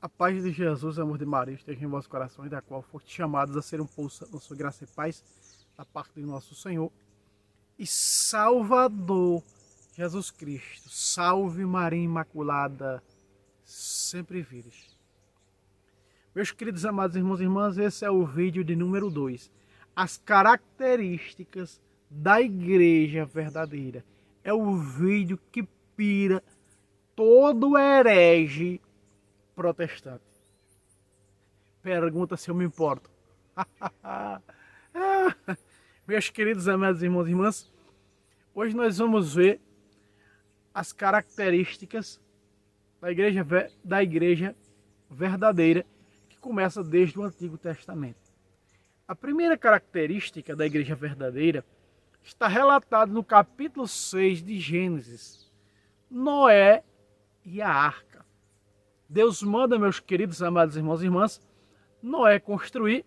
A paz de Jesus, amor de Maria, esteja em vossos corações, da qual foste chamados a ser um poço da sua graça e paz, da parte de nosso Senhor e Salvador, Jesus Cristo. Salve Maria Imaculada, sempre vires. Meus queridos amados irmãos e irmãs, esse é o vídeo de número 2. As características da igreja verdadeira. É o vídeo que pira todo herege protestante. Pergunta se eu me importo. Meus queridos amados irmãos e irmãs, hoje nós vamos ver as características da igreja verdadeira, que começa desde o Antigo Testamento. A primeira característica da igreja verdadeira está relatada no capítulo 6 de Gênesis. Noé e a arca. Deus manda, meus queridos amados irmãos e irmãs, Noé construir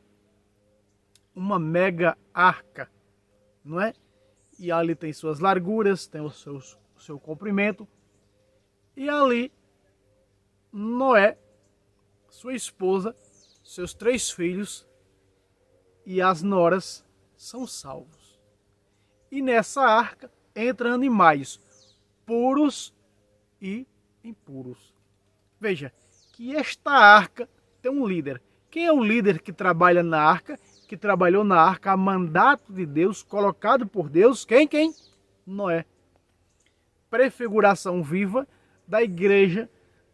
uma mega arca, não é? E ali tem suas larguras, tem o seu comprimento. E ali Noé, sua esposa, seus 3 filhos e as noras são salvos. E nessa arca entram animais puros e impuros. Veja que esta arca tem um líder. Quem é o líder que trabalha na arca? Que trabalhou na arca a mandato de Deus, colocado por Deus? Quem? Noé. Prefiguração viva da igreja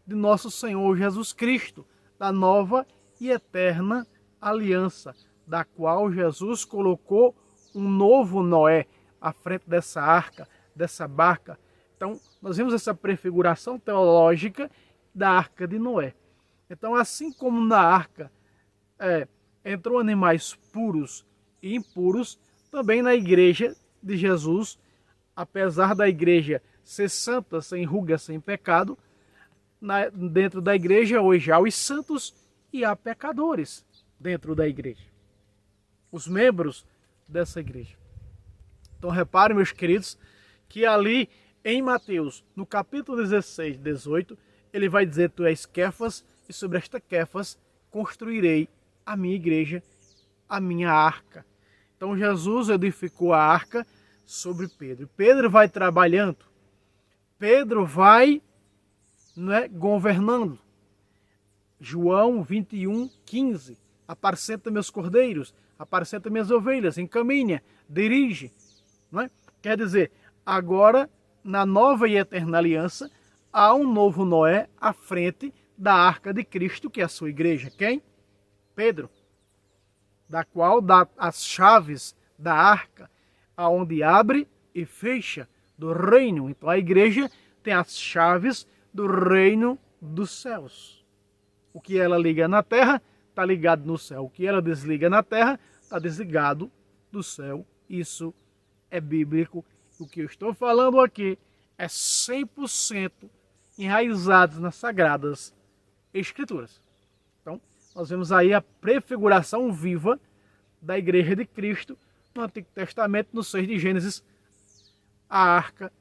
de nosso Senhor Jesus Cristo, da nova e eterna aliança, da qual Jesus colocou um novo Noé à frente dessa arca, dessa barca. Então, nós vemos essa prefiguração teológica da arca de Noé. Então, assim como na arca entrou animais puros e impuros, também na igreja de Jesus, apesar da igreja ser santa, sem ruga, sem pecado, dentro da igreja hoje há os santos e há pecadores dentro da igreja, os membros dessa igreja. Então reparem, meus queridos, que ali em Mateus, no capítulo 16, 18, ele vai dizer: tu és Quefas, e sobre esta Quefas construirei a minha igreja, a minha arca. Então Jesus edificou a arca sobre Pedro. Pedro vai trabalhando, Pedro vai governando. João 21, 15. Apacenta meus cordeiros, apacenta minhas ovelhas, encaminha, dirige. Não é? Quer dizer, agora, na nova e eterna aliança, há um novo Noé à frente da arca de Cristo, que é a sua igreja. Quem? Pedro. Da qual dá as chaves da arca, aonde abre e fecha do reino. Então a igreja tem as chaves do reino dos céus. O que ela liga na terra está ligado no céu. O que ela desliga na terra está desligado do céu. Isso é bíblico. O que eu estou falando aqui é 100% enraizado nas Sagradas Escrituras. Então, nós vemos aí a prefiguração viva da igreja de Cristo no Antigo Testamento, no 6 de Gênesis, a arca,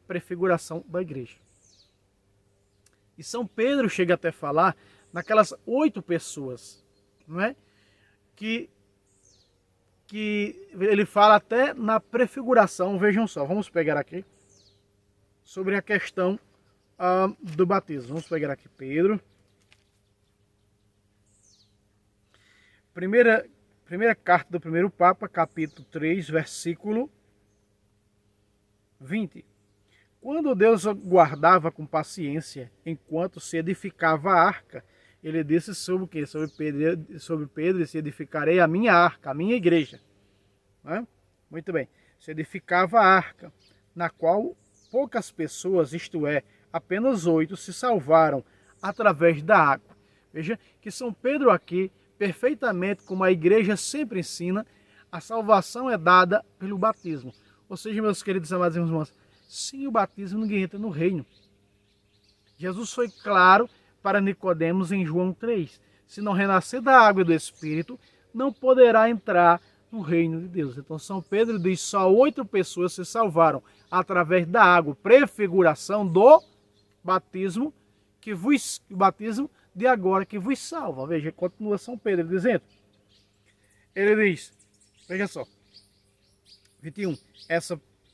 prefiguração da igreja. E São Pedro chega até a falar naquelas 8 pessoas, não é? Que ele fala até na prefiguração. Vejam só, vamos pegar aqui sobre a questão do batismo. Vamos pegar aqui Pedro. Primeira carta do primeiro Papa, capítulo 3, versículo 20. Quando Deus guardava com paciência enquanto se edificava a arca, ele disse sobre o quê? Sobre Pedro, se edificarei a minha arca, a minha igreja. Muito bem. Se edificava a arca, na qual poucas pessoas, isto é, apenas 8, se salvaram através da água. Veja que São Pedro aqui, perfeitamente como a igreja sempre ensina, a salvação é dada pelo batismo. Ou seja, meus queridos amados irmãos, sem o batismo ninguém entra no reino. Jesus foi claro para Nicodemos em João 3. Se não renascer da água e do Espírito, não poderá entrar no reino de Deus. Então São Pedro diz: só 8 pessoas se salvaram através da água, prefiguração do batismo, o batismo de agora que vos salva. Veja, continua São Pedro dizendo. Ele diz, veja só, 21,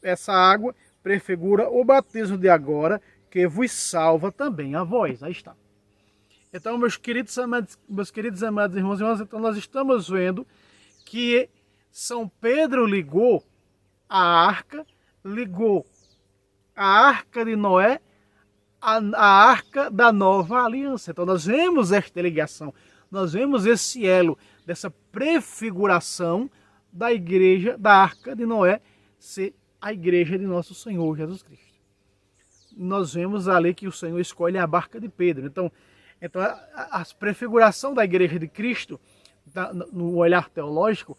essa água prefigura o batismo de agora que vos salva também a vós. Aí está. Então, meus queridos amados irmãos e irmãs, então nós estamos vendo que São Pedro ligou a arca de Noé, a arca da nova aliança. Então nós vemos esta ligação, nós vemos esse elo dessa prefiguração da igreja, da arca de Noé, ser a igreja de nosso Senhor Jesus Cristo. Nós vemos ali que o Senhor escolhe a barca de Pedro. Então a prefiguração da igreja de Cristo, no olhar teológico,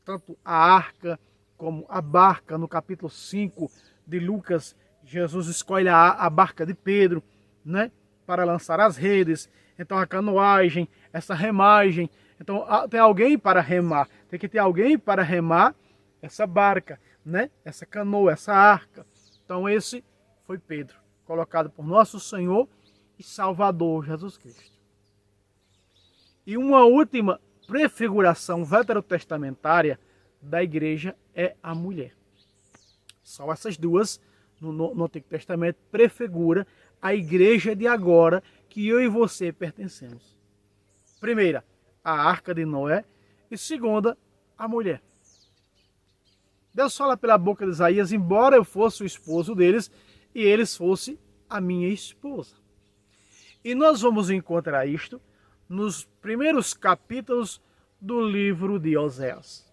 tanto a arca como a barca, no capítulo 5 de Lucas, Jesus escolhe a barca de Pedro, né, para lançar as redes. Então a canoagem, essa remagem. Então tem alguém para remar, tem que ter alguém para remar essa barca, né, essa canoa, essa arca. Então esse foi Pedro, colocado por nosso Senhor e Salvador Jesus Cristo. E uma última prefiguração veterotestamentária da igreja é a mulher. Só essas duas no Antigo Testamento prefigura a igreja de agora que eu e você pertencemos. Primeira, a arca de Noé, e segunda, a mulher. Deus fala pela boca de Isaías, embora eu fosse o esposo deles e eles fossem a minha esposa. E nós vamos encontrar isto nos primeiros capítulos do livro de Oséias.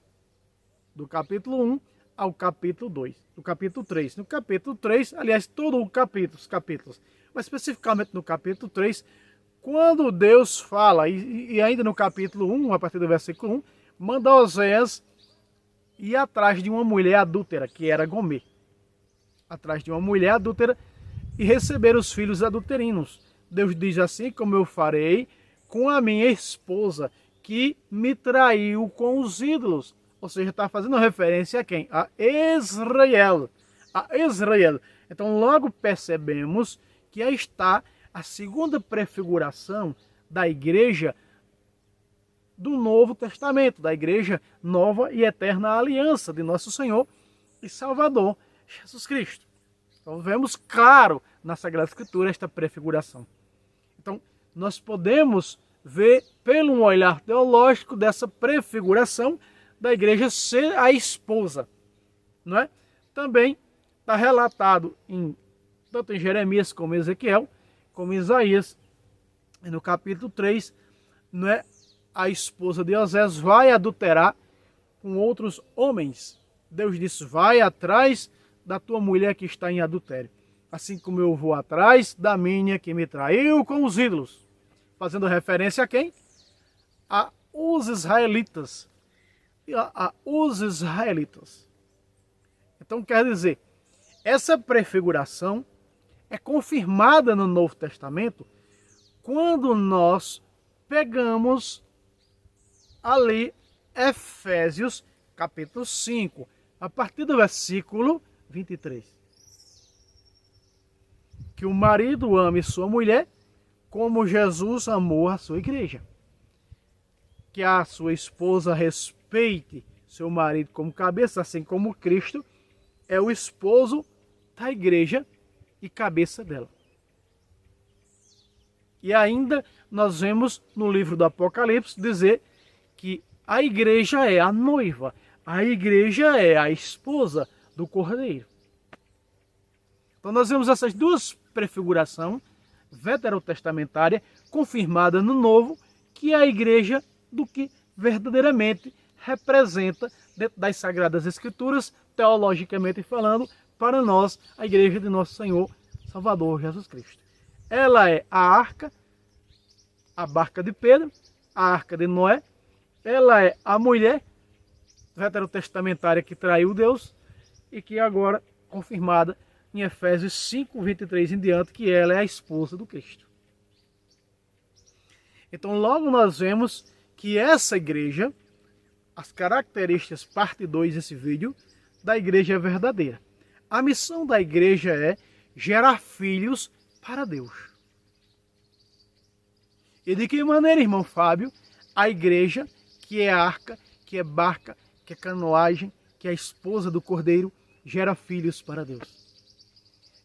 Do capítulo 1 ao capítulo 2, do capítulo 3. No capítulo 3, aliás, todo o capítulo, os capítulos, mas especificamente no capítulo 3, quando Deus fala, e ainda no capítulo 1, a partir do versículo 1, manda Oséias ir atrás de uma mulher adúltera, que era Gomer. Atrás de uma mulher adúltera e receber os filhos adulterinos. Deus diz assim, como eu farei com a minha esposa, que me traiu com os ídolos. Ou seja, está fazendo referência a quem? A Israel. A Israel. Então logo percebemos que aí está a segunda prefiguração da igreja do Novo Testamento, da igreja nova e eterna aliança de nosso Senhor e Salvador Jesus Cristo. Então vemos claro na Sagrada Escritura esta prefiguração. Então nós podemos ver pelo um olhar teológico dessa prefiguração da igreja ser a esposa, não é? Também está relatado tanto em Jeremias como em Ezequiel, como em Isaías, e no capítulo 3, não é? A esposa de Osés vai adulterar com outros homens. Deus disse, vai atrás da tua mulher que está em adultério, assim como eu vou atrás da minha que me traiu com os ídolos. Fazendo referência a quem? A os israelitas. Os israelitas. Então quer dizer, essa prefiguração é confirmada no Novo Testamento quando nós pegamos ali Efésios capítulo 5, a partir do versículo 23. Que o marido ame sua mulher como Jesus amou a sua igreja. Que a sua esposa respeite seu marido como cabeça, assim como Cristo é o esposo da igreja e cabeça dela. E ainda nós vemos no livro do Apocalipse dizer que a igreja é a noiva, a igreja é a esposa do Cordeiro. Então nós vemos essas duas prefigurações veterotestamentárias confirmadas no Novo, que é a igreja do que verdadeiramente representa dentro das Sagradas Escrituras, teologicamente falando, para nós, a igreja de nosso Senhor Salvador Jesus Cristo. Ela é a arca, a barca de Pedro, a arca de Noé. Ela é a mulher veterotestamentária que traiu Deus e que agora confirmada em Efésios 5, 23 em diante, que ela é a esposa do Cristo. Então logo nós vemos que essa igreja, as características, parte 2 desse vídeo, da igreja é verdadeira. A missão da igreja é gerar filhos para Deus. E de que maneira, irmão Fábio, a igreja, que é arca, que é barca, que é canoagem, que é a esposa do Cordeiro, gera filhos para Deus?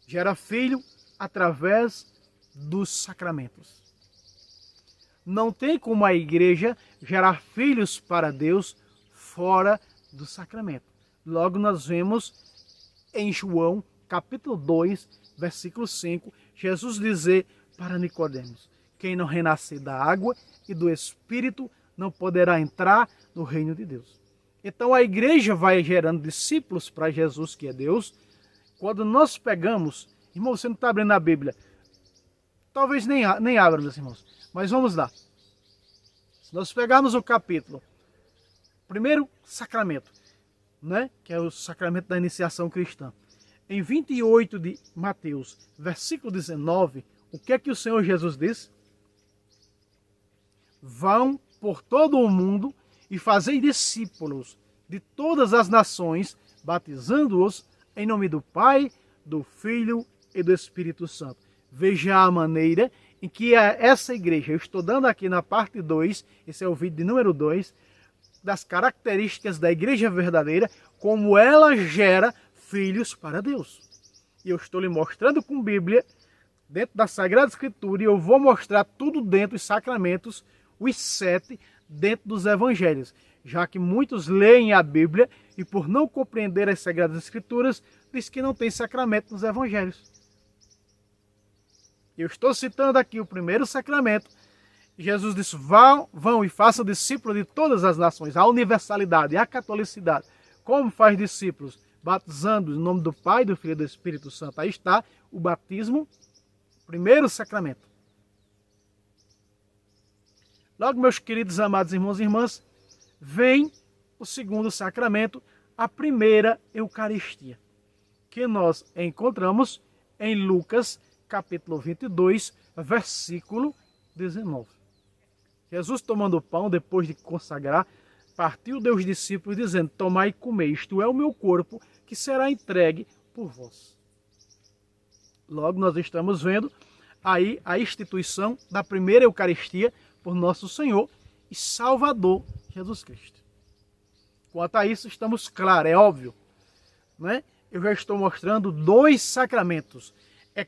Gera filho através dos sacramentos. Não tem como a igreja gerar filhos para Deus fora do sacramento. Logo nós vemos em João, capítulo 2, versículo 5, Jesus dizer para Nicodemos: quem não renascer da água e do Espírito não poderá entrar no reino de Deus. Então a igreja vai gerando discípulos para Jesus, que é Deus. Quando nós pegamos, irmão, você não está abrindo a Bíblia, talvez nem abra, meus irmãos, mas vamos lá. Se nós pegarmos o capítulo, primeiro sacramento, né, que é o sacramento da iniciação cristã, em 28 de Mateus, versículo 19, o que é que o Senhor Jesus diz? Vão por todo o mundo e fazei discípulos de todas as nações, batizando-os em nome do Pai, do Filho e do Espírito Santo. Veja a maneira em que essa igreja, eu estou dando aqui na parte 2, esse é o vídeo de número 2, das características da igreja verdadeira, como ela gera filhos para Deus. E eu estou lhe mostrando com Bíblia, dentro da Sagrada Escritura, e eu vou mostrar tudo dentro dos sacramentos, os 7 dentro dos evangelhos, já que muitos leem a Bíblia e por não compreender as Sagradas Escrituras, diz que não tem sacramento nos evangelhos. Eu estou citando aqui o primeiro sacramento. Jesus disse: vão e façam discípulos de todas as nações, a universalidade, a catolicidade. Como faz discípulos? Batizando em nome do Pai, do Filho e do Espírito Santo. Aí está o batismo, primeiro sacramento. Logo, meus queridos amados irmãos e irmãs, vem o segundo sacramento, a primeira Eucaristia, que nós encontramos em Lucas, capítulo 22, versículo 19. Jesus, tomando o pão, depois de consagrar, partiu dos discípulos, dizendo: tomai e comei, isto é o meu corpo, que será entregue por vós. Logo, nós estamos vendo aí a instituição da primeira Eucaristia por nosso Senhor e Salvador Jesus Cristo. Quanto a isso, estamos claros, é óbvio, né? Eu já estou mostrando 2 sacramentos. É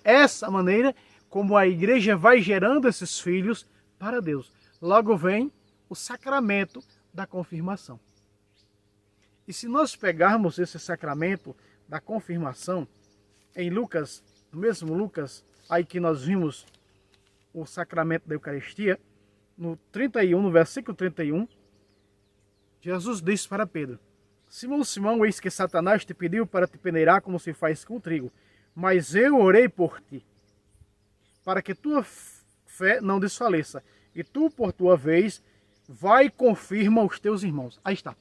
essa maneira como a igreja vai gerando esses filhos para Deus. Logo vem o sacramento da confirmação. E se nós pegarmos esse sacramento da confirmação, em Lucas, no mesmo Lucas, aí que nós vimos o sacramento da Eucaristia, no 31, no versículo 31, Jesus disse para Pedro: Simão, Simão, eis que Satanás te pediu para te peneirar como se faz com o trigo, mas eu orei por ti, para que tua fé não desfaleça, e tu, por tua vez, vai e confirma os teus irmãos. Aí está,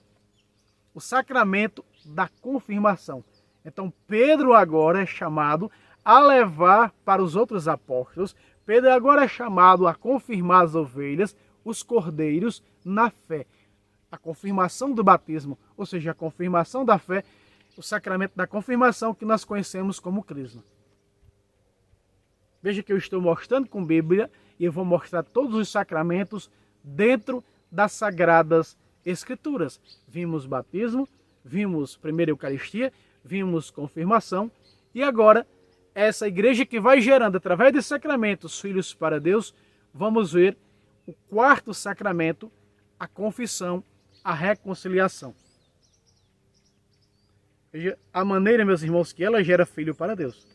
o sacramento da confirmação. Então Pedro agora é chamado a levar para os outros apóstolos. Pedro agora é chamado a confirmar as ovelhas, os cordeiros, na fé. A confirmação do batismo, ou seja, a confirmação da fé, o sacramento da confirmação que nós conhecemos como crisma. Veja que eu estou mostrando com Bíblia e eu vou mostrar todos os sacramentos dentro das Sagradas Escrituras. Vimos batismo, vimos primeira Eucaristia, vimos confirmação e agora essa igreja que vai gerando através de sacramentos filhos para Deus, vamos ver o 4º sacramento, a confissão, a reconciliação. Veja a maneira, meus irmãos, que ela gera filho para Deus.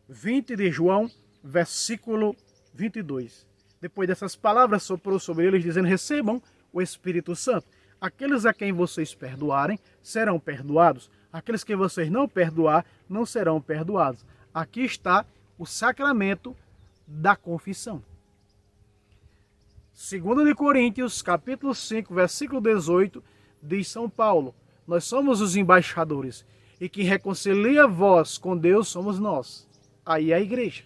20 de João, versículo 22. Depois dessas palavras, soprou sobre eles, dizendo: recebam o Espírito Santo. Aqueles a quem vocês perdoarem, serão perdoados. Aqueles que vocês não perdoar, não serão perdoados. Aqui está o sacramento da confissão. 2 de Coríntios, capítulo 5, versículo 18, diz São Paulo: nós somos os embaixadores, e quem reconcilia vós com Deus somos nós. Aí é a igreja.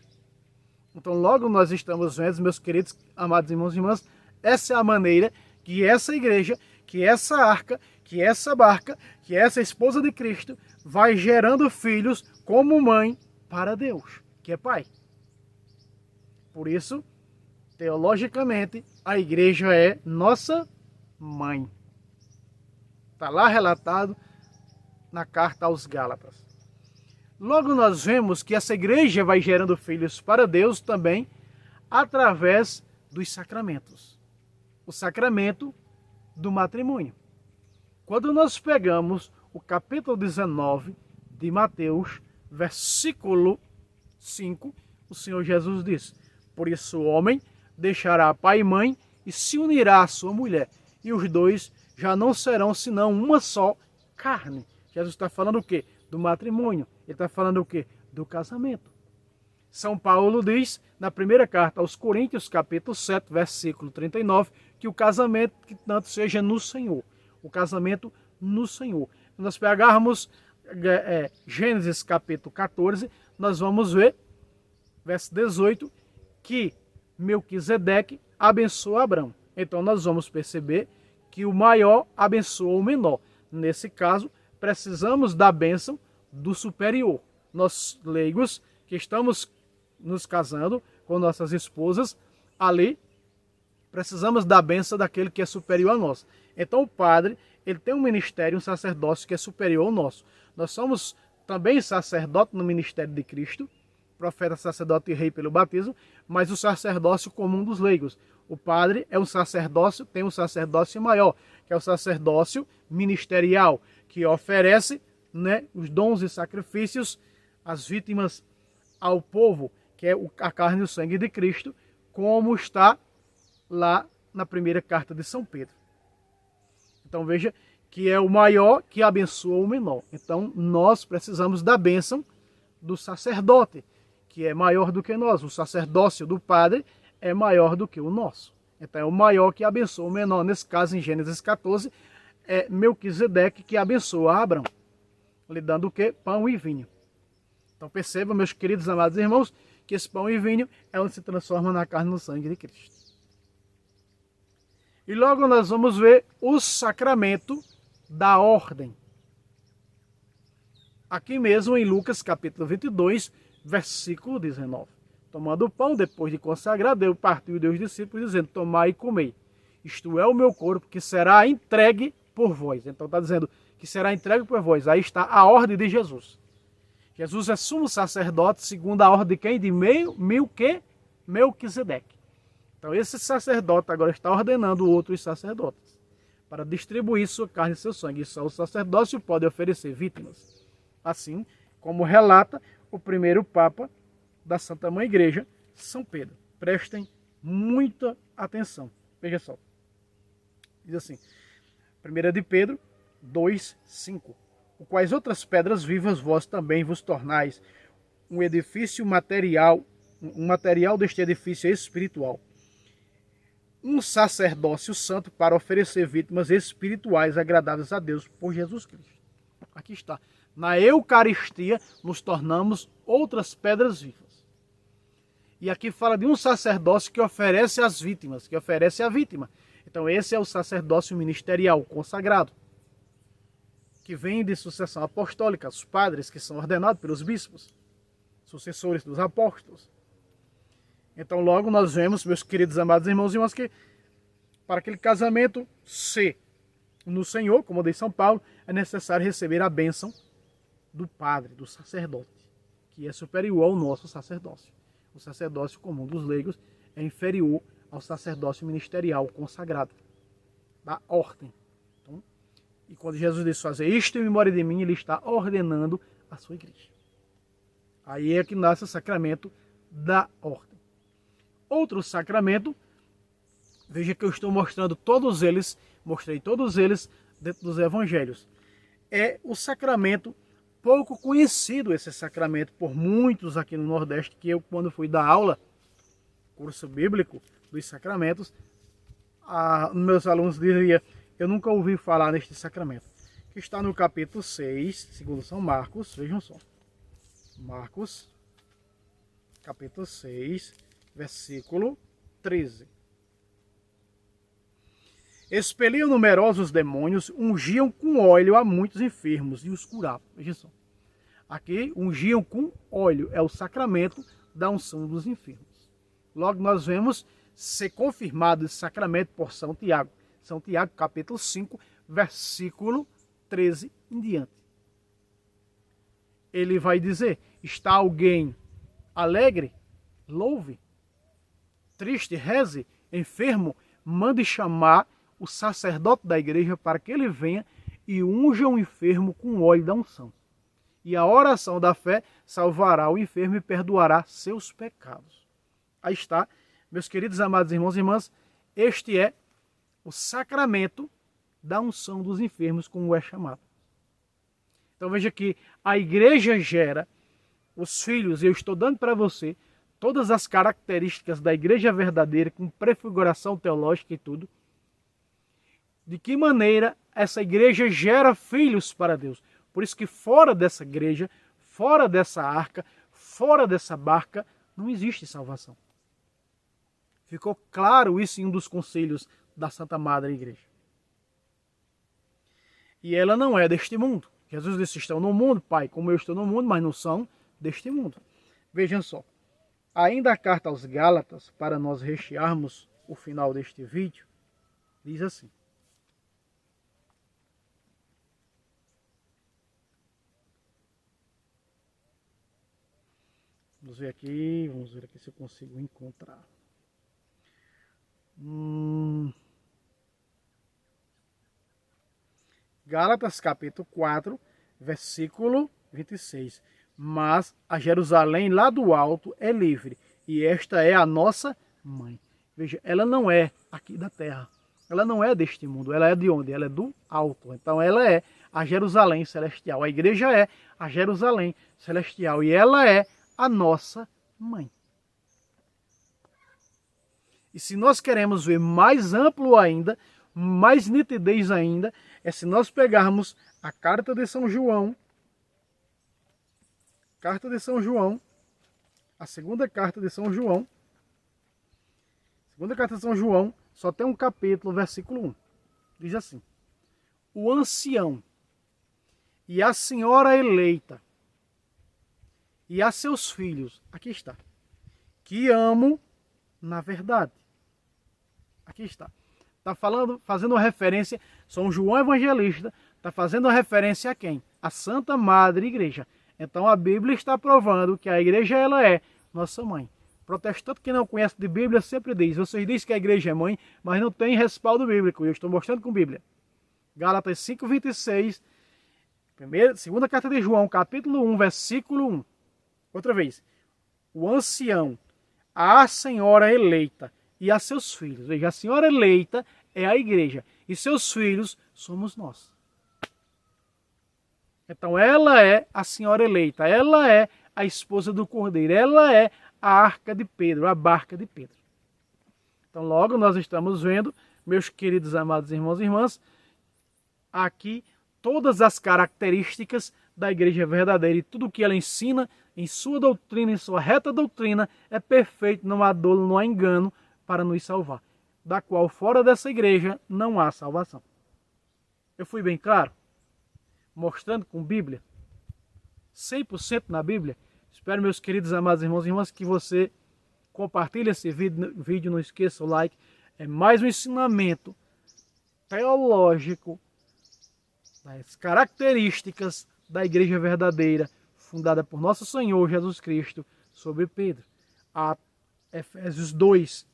Então logo nós estamos vendo, meus queridos, amados irmãos e irmãs, essa é a maneira que essa igreja, que essa arca, que essa barca, que essa esposa de Cristo vai gerando filhos como mãe para Deus, que é Pai. Por isso, Teologicamente, a igreja é nossa mãe. Está lá relatado na carta aos Gálatas. Logo nós vemos que essa igreja vai gerando filhos para Deus também através dos sacramentos. O sacramento do matrimônio. Quando nós pegamos o capítulo 19 de Mateus, versículo 5, o Senhor Jesus diz: por isso o homem deixará pai e mãe e se unirá à sua mulher, e os dois já não serão senão uma só carne. Jesus está falando o quê? Do matrimônio. Ele está falando o quê? Do casamento. São Paulo diz, na primeira carta aos Coríntios, capítulo 7, versículo 39, que o casamento que tanto seja no Senhor. O casamento no Senhor. Se nós pegarmos Gênesis capítulo 14, nós vamos ver, verso 18, que Melquisedeque abençoa Abraão. Então nós vamos perceber que o maior abençoa o menor. Nesse caso, precisamos da bênção do superior. Nós leigos que estamos nos casando com nossas esposas, ali precisamos da bênção daquele que é superior a nós. Então o padre, ele tem um ministério, um sacerdócio que é superior ao nosso. Nós somos também sacerdote no ministério de Cristo, profeta, sacerdote e rei pelo batismo, mas o sacerdócio comum dos leigos. O padre é um sacerdócio, tem um sacerdócio maior, que é o sacerdócio ministerial, que oferece, né, os dons e sacrifícios, as vítimas ao povo, que é a carne e o sangue de Cristo, como está lá na primeira carta de São Pedro. Então veja que é o maior que abençoa o menor. Então nós precisamos da bênção do sacerdote, que é maior do que nós. O sacerdócio do padre é maior do que o nosso. Então é o maior que abençoa o menor. Nesse caso, em Gênesis 14, é Melquisedeque que abençoa Abraão, lhe dando o quê? Pão e vinho. Então percebam, meus queridos amados irmãos, que esse pão e vinho é onde se transforma na carne e no sangue de Cristo. E logo nós vamos ver o sacramento da ordem. Aqui mesmo em Lucas capítulo 22, versículo 19. Tomando o pão, depois de consagrar, deu, partiu e deu aos discípulos, dizendo: tomai e comei. Isto é o meu corpo, que será entregue por vós. Então está dizendo que será entregue por vós. Aí está a ordem de Jesus. Jesus é sumo sacerdote, segundo a ordem de quem? De Melquisedeque. Então esse sacerdote agora está ordenando outros sacerdotes para distribuir sua carne e seu sangue. E só o sacerdócio pode oferecer vítimas. Assim como relata o primeiro Papa da Santa Mãe Igreja, São Pedro. Prestem muita atenção. Veja só. Diz assim, 1 de Pedro 2:5. O quais outras pedras vivas vós também vos tornais um edifício material, um material deste edifício espiritual. Um sacerdócio santo para oferecer vítimas espirituais agradáveis a Deus por Jesus Cristo. Aqui está. Na Eucaristia nos tornamos outras pedras vivas. E aqui fala de um sacerdócio que oferece as vítimas, que oferece a vítima. Então esse é o sacerdócio ministerial consagrado, que vem de sucessão apostólica, os padres que são ordenados pelos bispos, sucessores dos apóstolos. Então logo nós vemos, meus queridos amados irmãos e irmãs, que para aquele casamento ser no Senhor, como diz São Paulo, é necessário receber a bênção do padre, do sacerdote, que é superior ao nosso sacerdócio. O sacerdócio comum dos leigos é inferior ao sacerdócio ministerial consagrado, da ordem. Então, e quando Jesus diz fazer isto em memória de mim, ele está ordenando a sua igreja. Aí é que nasce o sacramento da ordem. Outro sacramento, veja que eu estou mostrando todos eles, mostrei todos eles dentro dos evangelhos. É o sacramento, pouco conhecido esse sacramento por muitos aqui no Nordeste, que eu quando fui dar aula, curso bíblico dos sacramentos, meus alunos diziam, eu nunca ouvi falar neste sacramento, que está no capítulo 6, segundo São Marcos, vejam só. Marcos, capítulo 6, versículo 13. Expeliam numerosos demônios, ungiam com óleo a muitos enfermos e os curavam. Vejam só. Aqui, ungiam com óleo, é o sacramento da unção dos enfermos. Logo nós vemos ser confirmado esse sacramento por São Tiago. São Tiago, capítulo 5, versículo 13 em diante. Ele vai dizer: está alguém alegre? Louve. Triste, reze. Enfermo, mande chamar o sacerdote da igreja para que ele venha e unja o enfermo com o óleo da unção. E a oração da fé salvará o enfermo e perdoará seus pecados. Aí está, meus queridos amados irmãos e irmãs, este é o sacramento da unção dos enfermos, como é chamado. Então veja que a igreja gera os filhos, e eu estou dando para você todas as características da igreja verdadeira, com prefiguração teológica e tudo. De que maneira essa igreja gera filhos para Deus. Por isso que fora dessa igreja, fora dessa arca, fora dessa barca, não existe salvação. Ficou claro isso em um dos conselhos da Santa Madre Igreja. E ela não é deste mundo. Jesus disse: estão no mundo, Pai, como eu estou no mundo, mas não são deste mundo. Vejam só. Ainda a carta aos Gálatas, para nós rechearmos o final deste vídeo, diz assim. Vamos ver aqui se eu consigo encontrar. Gálatas capítulo 4, versículo 26. Mas a Jerusalém lá do alto é livre, e esta é a nossa mãe. Veja, ela não é aqui da terra, ela não é deste mundo, ela é de onde? Ela é do alto. Então ela é a Jerusalém celestial. A igreja é a Jerusalém celestial e ela é a nossa mãe. E se nós queremos ver mais amplo ainda, mais nitidez ainda, é se nós pegarmos a carta de São João, a segunda carta de São João, só tem um capítulo, versículo 1. Diz assim: o ancião e a senhora eleita e a seus filhos, aqui está, que amo na verdade. Aqui está. Está fazendo uma referência, São João Evangelista está fazendo uma referência a quem? A Santa Madre Igreja. Então a Bíblia está provando que a igreja ela é nossa mãe. Protestante que não conhece de Bíblia sempre diz: vocês dizem que a igreja é mãe, mas não tem respaldo bíblico. Eu estou mostrando com Bíblia. Gálatas 5:26, segunda carta de João, capítulo 1, versículo 1. Outra vez. O ancião, a senhora eleita e a seus filhos. Veja, a senhora eleita é a igreja e seus filhos somos nós. Então ela é a senhora eleita, ela é a esposa do Cordeiro, ela é a arca de Pedro, a barca de Pedro. Então logo nós estamos vendo, meus queridos amados irmãos e irmãs, aqui todas as características da igreja verdadeira e tudo que ela ensina em sua doutrina, em sua reta doutrina, é perfeito, não há dolo, não há engano para nos salvar. Da qual fora dessa igreja não há salvação. Eu fui bem claro? Mostrando com Bíblia, 100% na Bíblia. Espero, meus queridos amados irmãos e irmãs, que você compartilhe esse vídeo, não esqueça o like. É mais um ensinamento teológico das características da igreja verdadeira, fundada por nosso Senhor Jesus Cristo sobre Pedro. A Efésios 2,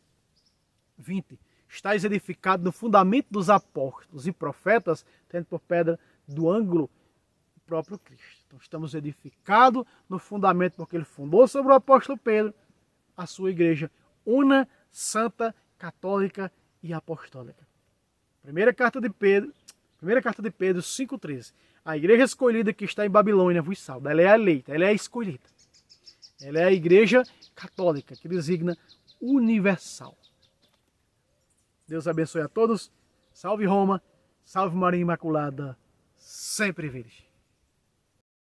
20. Estais edificado no fundamento dos apóstolos e profetas, tendo por pedra do ângulo o próprio Cristo. Então estamos edificados no fundamento porque ele fundou sobre o apóstolo Pedro a sua igreja una, santa, católica e apostólica. Primeira carta de Pedro 5,13. A igreja escolhida que está em Babilônia vos salva. Ela é a eleita, ela é a escolhida. Ela é a igreja católica que designa universal. Deus abençoe a todos. Salve Roma, salve Maria Imaculada, sempre virgem.